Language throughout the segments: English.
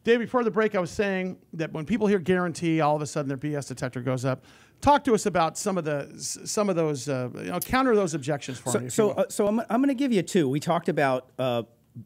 Dave, before the break, I was saying that when people hear guarantee, all of a sudden their BS detector goes up. Talk to us about some of those, counter those objections for me. So I'm going to give you two. We talked about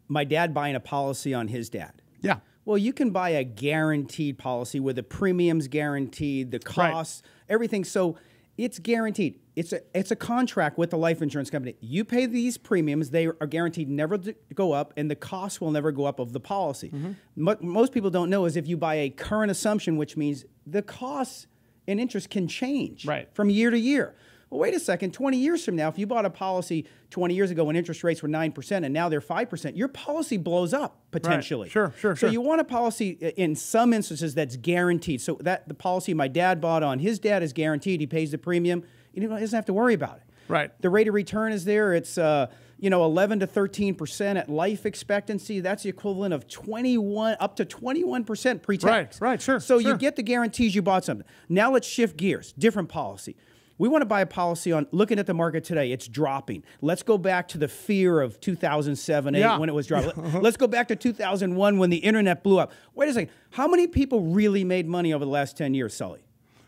my dad buying a policy on his dad. Yeah. Well, you can buy a guaranteed policy where the premium's guaranteed, the costs, everything. So it's guaranteed. It's a contract with the life insurance company. You pay these premiums; they are guaranteed never to go up, and the cost will never go up of the policy. What most people don't know is if you buy a current assumption, which means the costs and interest can change from year to year. Well, wait a second, 20 years from now, if you bought a policy 20 years ago when interest rates were 9% and now they're 5%, your policy blows up potentially. Right. Sure. So you want a policy in some instances that's guaranteed. So that the policy my dad bought on his dad is guaranteed. He pays the premium. He doesn't have to worry about it. Right. The rate of return is there. It's 11 to 13% at life expectancy. That's the equivalent of 21 up to 21% pre-tax. Right. Sure. So you get the guarantees you bought something. Now let's shift gears. Different policy. We want to buy a policy on looking at the market today. It's dropping. Let's go back to the fear of 2007, 8 when it was dropping. Let's go back to 2001 when the internet blew up. Wait a second. How many people really made money over the last 10 years, Sully?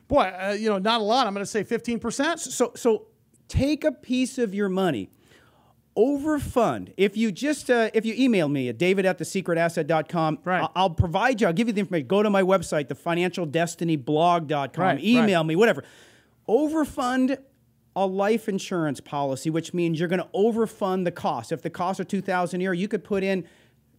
Boy, not a lot. I'm going to say 15%. So take a piece of your money, overfund. If you email me at david@thesecretasset.com, I'll provide you. I'll give you the information. Go to my website, thefinancialdestinyblog.com. Email me, whatever. Overfund a life insurance policy, which means you're going to overfund the cost. If the costs are $2,000 a year, you could put in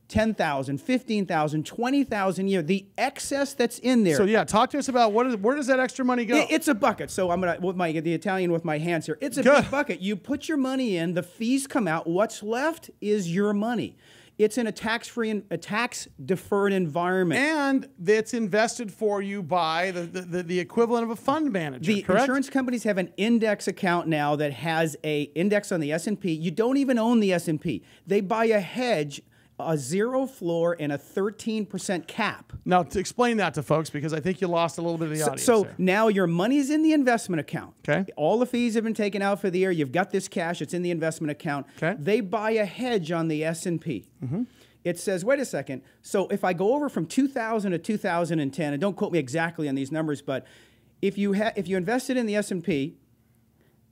$10,000, $15,000, $20,000 a year. The excess that's in there. So yeah, talk to us about where does that extra money go? It's a bucket. So I'm gonna the Italian with my hands here. It's a big bucket. You put your money in, the fees come out. What's left is your money. It's in a tax-free, a tax-deferred environment, and it's invested for you by the equivalent of a fund manager. The insurance companies have an index account now that has a index on the S&P. You don't even own the S&P. They buy a hedge, a zero floor, and a 13% cap. Now, to explain that to folks, because I think you lost a little bit of the audience. So now your money's in the investment account. Okay. All the fees have been taken out for the year. You've got this cash. It's in the investment account. Okay. They buy a hedge on the S&P. It says, wait a second. So if I go over from 2000 to 2010, and don't quote me exactly on these numbers, but if you invested in the S&P,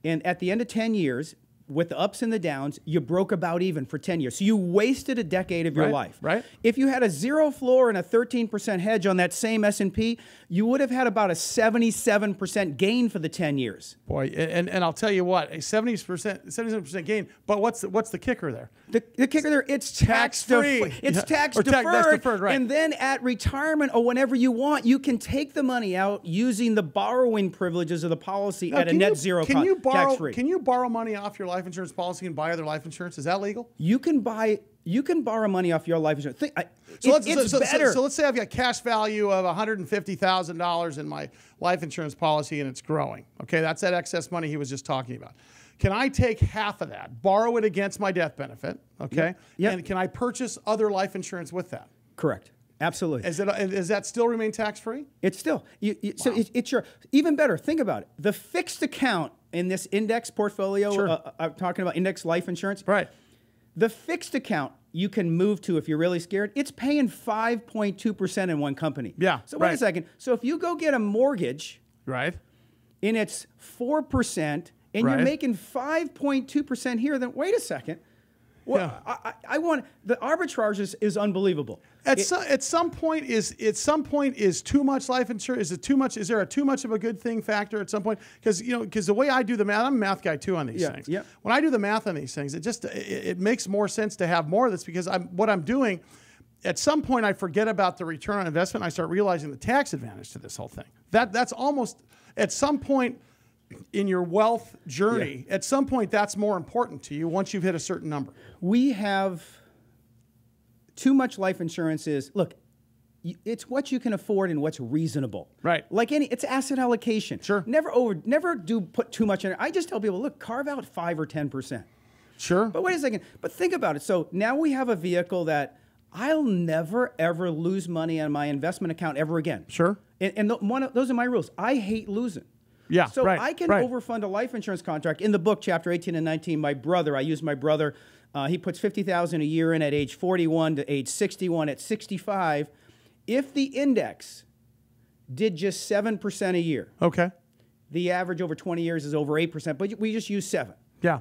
and at the end of 10 years, with the ups and the downs, you broke about even for 10 years. So you wasted a decade of your life. Right. If you had a zero floor and a 13% hedge on that same S&P, you would have had about a 77% gain for the 10 years. Boy, and I'll tell you what, a 77% gain, but what's the kicker there? The kicker there, it's tax-free. It's tax-deferred. And then at retirement or whenever you want, you can take the money out using the borrowing privileges of the policy at a net zero cost, tax-free. Can you borrow money off your life insurance policy and buy other life insurance? Is that legal? You can borrow money off your life insurance. It's better. So let's say I've got cash value of $150,000 in my life insurance policy and it's growing. Okay, that's that excess money he was just talking about. Can I take half of that, borrow it against my death benefit, okay? Yep. And can I purchase other life insurance with that? Correct. Absolutely. Does that still remain tax-free? It's still. So it's your, even better, think about it. The fixed account in this index portfolio, I'm talking about index life insurance. Right. The fixed account you can move to if you're really scared, it's paying 5.2% in one company. Yeah. So wait a second. So if you go get a mortgage, right, and it's 4%, and you're making 5.2% here, then wait a second. Well, I want the arbitrage is unbelievable. At some point is too much life insurance? Is it too much? Is there a too much of a good thing factor at some point? Because the way I do the math, I'm a math guy too on these things. Yeah. When I do the math on these things, it makes more sense to have more of this because what I'm doing. At some point, I forget about the return on investment. And I start realizing the tax advantage to this whole thing. That's almost at some point in your wealth journey. At some point, that's more important to you once you've hit a certain number. We have too much life insurance look, it's what you can afford and what's reasonable. Right. It's asset allocation. Sure. Never put too much in it. I just tell people, look, carve out 5 or 10%. Sure. But wait a second. But think about it. So now we have a vehicle that I'll never, ever lose money on my investment account ever again. Sure. And those are my rules. I hate losing. Yeah, so I can overfund a life insurance contract. In the book, chapter 18 and 19, I use my brother. He puts $50,000 a year in at age 41 to age 61. At 65, If the index did just 7% a year, Okay. the average over 20 years is over 8%, but we just use 7. Yeah.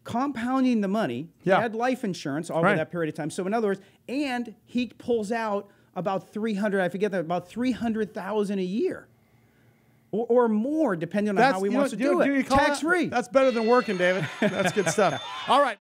Compounding the money, he Yeah. had life insurance over Right. that period of time. So in other words, and he pulls out about 300, I forget that, about 300,000 a year. Or more, depending on how he wants to do it. you call Tax-free. That's better than working, David. That's good stuff. All right.